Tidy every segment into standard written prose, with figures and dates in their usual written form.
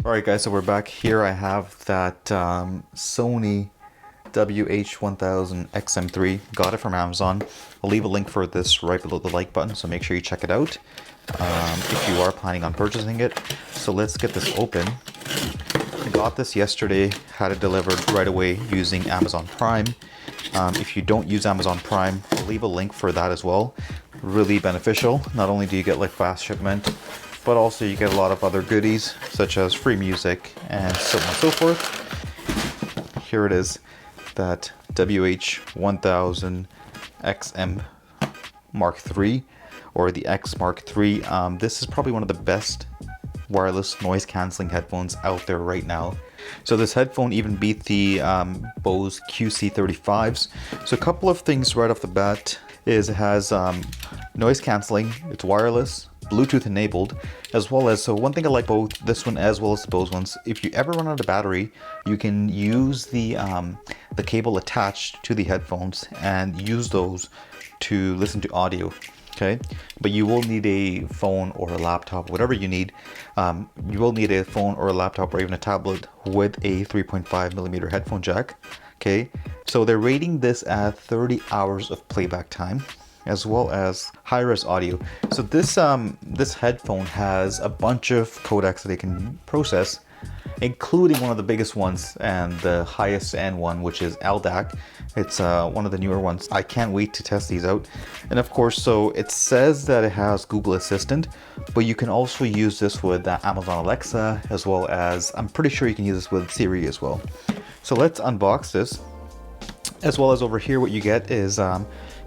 Alright guys, so we're back here. I have that Sony WH-1000XM3. Got it from Amazon. I'll leave a link for this right below the like button, so make sure you check it out if you are planning on purchasing it. So let's get this open. I got this yesterday, had it delivered right away using Amazon Prime. If you don't use Amazon Prime, I'll leave a link for that as well. Really beneficial. Not only do you get like fast shipment, but also you get a lot of other goodies such as free music and so on and so forth. Here it is, that WH-1000XM Mark III, or the X Mark III. This is probably one of the best wireless noise cancelling headphones out there right now. So this headphone even beat the Bose QC35s. So a couple of things right off the bat is it has noise cancelling, it's wireless, Bluetooth enabled, as well as, so one thing I like both this one as well as the Bose ones, if you ever run out of battery, you can use the cable attached to the headphones and use those to listen to audio. Okay, but you will need a phone or a laptop, whatever you need. You will need a phone or a laptop or even a tablet with a 3.5mm headphone jack. Okay, so they're rating this at 30 hours of playback time, as well as high-res audio. So this this headphone has a bunch of codecs that they can process, including one of the biggest ones and the highest end one, which is LDAC. It's one of the newer ones. I can't wait to test these out. And of course, so it says that it has Google Assistant, but you can also use this with Amazon Alexa, as well as, I'm pretty sure you can use this with Siri as well. So let's unbox this. As well as over here, what you get is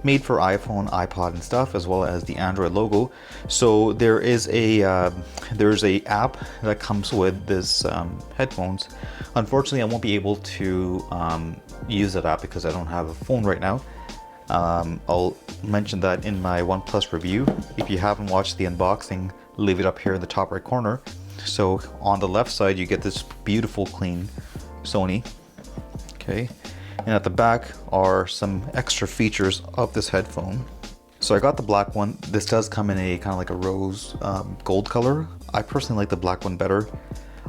made for iPhone, iPod and stuff, as well as the Android logo. So there is a there's a app that comes with this headphones. Unfortunately, I won't be able to use that app because I don't have a phone right now. I'll mention that in my OnePlus review. If you haven't watched the unboxing, leave it up here in the top right corner. So on the left side, you get this beautiful clean Sony. Okay. And at the back are some extra features of this headphone. So I got the black one. This does come in a kind of like a rose gold color. I personally like the black one better.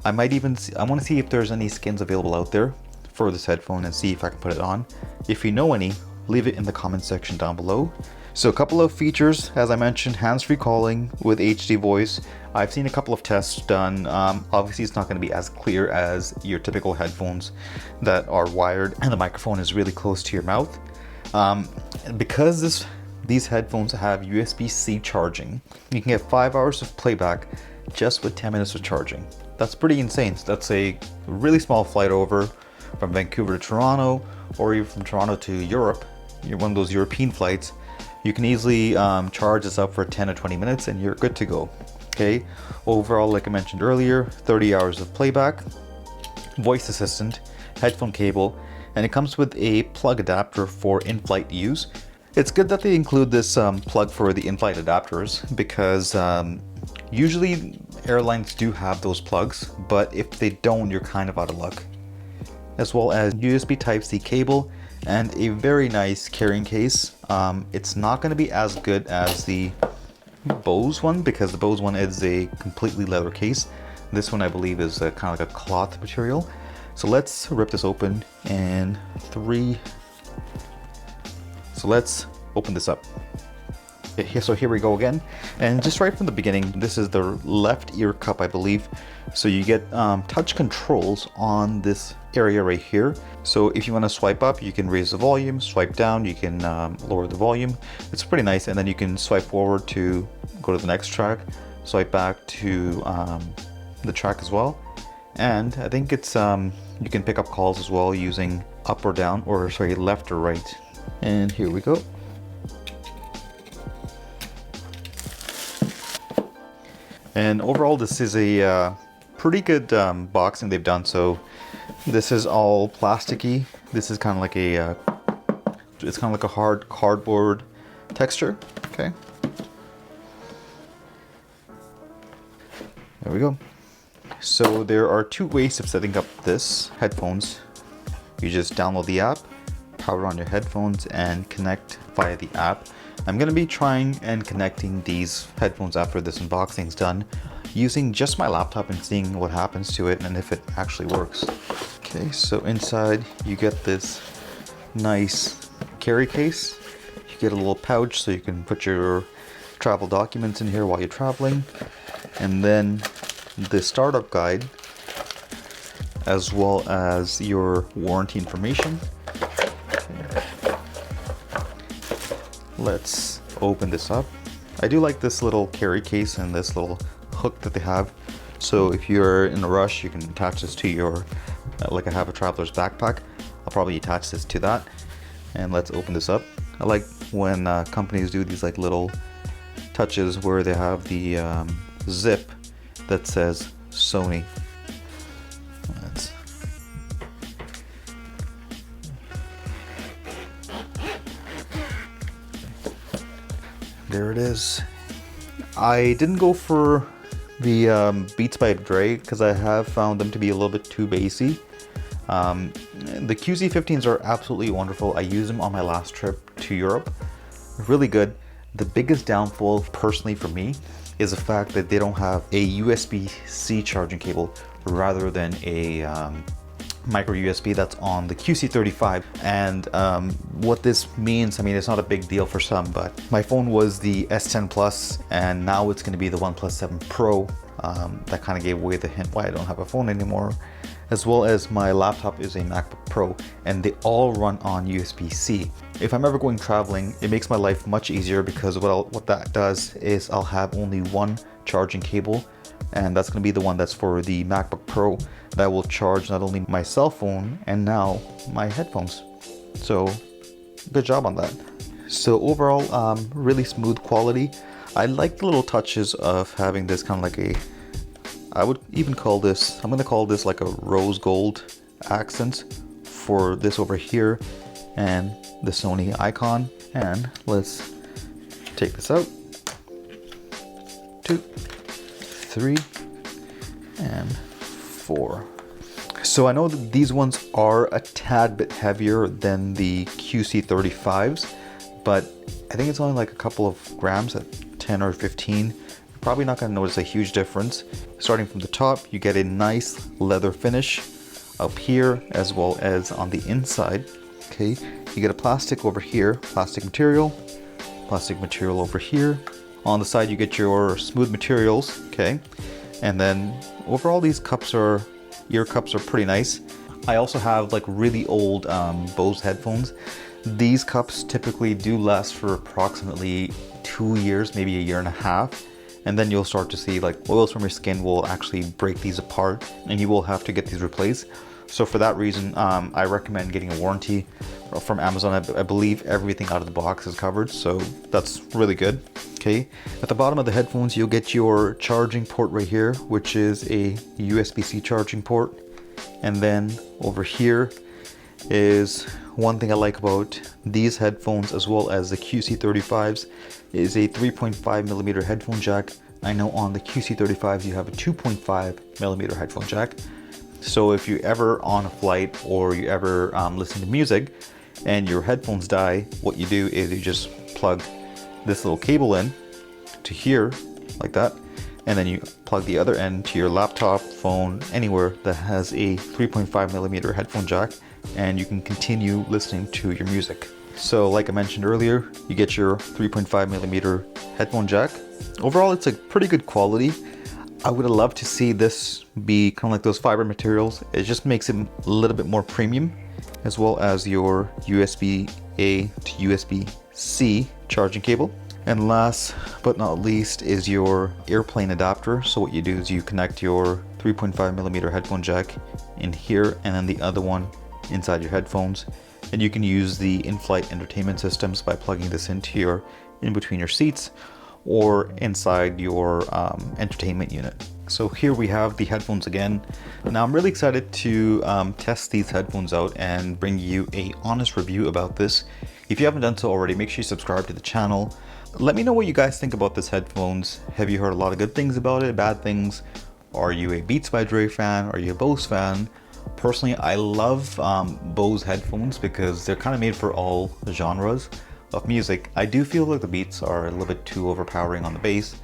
I might even I want to see if there's any skins available out there for this headphone and see if I can put it on. If you know any, leave it in the comment section down below. So a couple of features, as I mentioned, hands-free calling with HD voice. I've seen a couple of tests done. Obviously it's not going to be as clear as your typical headphones that are wired and the microphone is really close to your mouth. Because these headphones have USB-C charging, you can get 5 hours of playback just with 10 minutes of charging. That's pretty insane. So that's a really small flight over from Vancouver to Toronto, or even from Toronto to Europe. You're one of those European flights. You can easily charge this up for 10 or 20 minutes and you're good to go. Okay, overall, like I mentioned earlier, 30 hours of playback, voice assistant, headphone cable, and it comes with a plug adapter for in-flight use. It's good that they include this plug for the in-flight adapters because usually airlines do have those plugs, but if they don't, you're kind of out of luck. As well as USB Type-C cable and a very nice carrying case. It's not going to be as good as the Bose one because the Bose one is a completely leather case. This one I believe is kind of like a cloth material. So let's rip this open in 3. So let's open this up. So here we go again, and just right from the beginning, this is the left ear cup, I believe. So you get touch controls on this area right here. So if you want to swipe up, you can raise the volume, swipe down, you can lower the volume. It's pretty nice. And then you can swipe forward to go to the next track, swipe back to the track as well. And I think it's you can pick up calls as well using up or down, or sorry, left or right. And here we go. And overall, this is a pretty good boxing they've done. So this is all plasticky. This is kind of like a, it's kind of like a hard cardboard texture. Okay. There we go. So there are 2 ways of setting up this headphones. You just download the app, power on your headphones, and connect via the app. I'm going to be trying and connecting these headphones after this unboxing is done using just my laptop and seeing what happens to it and if it actually works. Okay, so inside you get this nice carry case. You get a little pouch so you can put your travel documents in here while you're traveling, and then the startup guide as well as your warranty information. Let's open this up. I do like this little carry case and this little hook that they have, so if you're in a rush you can attach this to your like I have a traveler's backpack. I'll probably attach this to that. And let's open this up. I like when companies do these like little touches where they have the zip that says Sony. There it is. I didn't go for the Beats by Dre because I have found them to be a little bit too bassy. The QC15s are absolutely wonderful. I used them on my last trip to Europe. Really good. The biggest downfall personally for me is the fact that they don't have a USB-C charging cable rather than a micro USB that's on the QC35. And what this means, I mean, it's not a big deal for some, but my phone was the S10 Plus and now it's going to be the OnePlus 7 Pro. That kind of gave away the hint why I don't have a phone anymore, as well as my laptop is a MacBook Pro and they all run on USB-C. If I'm ever going traveling, it makes my life much easier because what that does is I'll have only one charging cable, and that's going to be the one that's for the MacBook Pro that will charge not only my cell phone and now my headphones. So good job on that. So overall, really smooth quality. I like the little touches of having this kind of like a, I would even call this, I'm going to call this like a rose gold accent for this over here and the Sony icon. And let's take this out. 2, 3, and 4. So I know that these ones are a tad bit heavier than the QC35s, but I think it's only like a couple of grams at 10 or 15. You're probably not going to notice a huge difference. Starting from the top, you get a nice leather finish up here as well as on the inside. Okay, you get a plastic over here, plastic material over here. On the side you get your smooth materials, okay? And then overall these ear cups are pretty nice. I also have like really old Bose headphones. These cups typically do last for approximately 2 years, maybe a year and a half. And then you'll start to see like oils from your skin will actually break these apart and you will have to get these replaced. So for that reason, I recommend getting a warranty from Amazon. I believe everything out of the box is covered, so that's really good. Okay, at the bottom of the headphones, you'll get your charging port right here, which is a USB-C charging port. And then over here is one thing I like about these headphones as well as the QC35s is a 3.5 millimeter headphone jack. I know on the QC35s you have a 2.5 millimeter headphone jack. So if you're ever on a flight or you ever listen to music and your headphones die, what you do is you just plug this little cable in to here like that, and then you plug the other end to your laptop, phone, anywhere that has a 3.5 millimeter headphone jack, and you can continue listening to your music. So like I mentioned earlier, you get your 3.5 millimeter headphone jack. Overall, it's a pretty good quality. I would have loved to see this be kind of like those fiber materials. It just makes it a little bit more premium, as well as your USB-A to USB-C charging cable. And last but not least is your airplane adapter. So what you do is you connect your 3.5 millimeter headphone jack in here and then the other one inside your headphones. And you can use the in-flight entertainment systems by plugging this into your in between your seats or inside your entertainment unit. So here we have the headphones again. Now I'm really excited to test these headphones out and bring you a honest review about this. If you haven't done so already, make sure you subscribe to the channel. Let me know what you guys think about this headphones. Have you heard a lot of good things about it, bad things? Are you a Beats by Dre fan? Are you a Bose fan? Personally, I love Bose headphones because they're kind of made for all genres of music. I do feel like the Beats are a little bit too overpowering on the bass,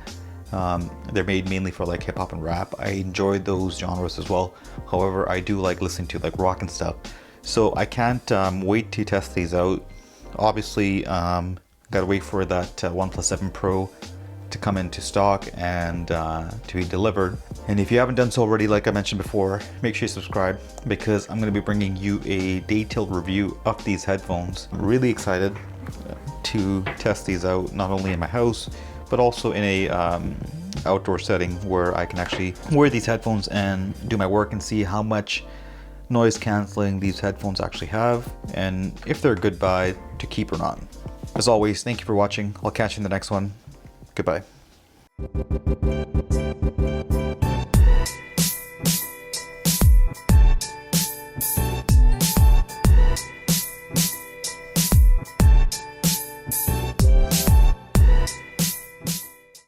They're made mainly for like hip hop and rap. I enjoy those genres as well. However, I do like listening to like rock and stuff. So I can't wait to test these out. Obviously, gotta wait for that OnePlus 7 Pro to come into stock and to be delivered. And if you haven't done so already, like I mentioned before, make sure you subscribe, because I'm going to be bringing you a detailed review of these headphones. I'm really excited to test these out, not only in my house but also in a outdoor setting where I can actually wear these headphones and do my work and see how much noise cancelling these headphones actually have, and if they're a good buy to keep or not. As always, thank you for watching. I'll catch you in the next one. Goodbye.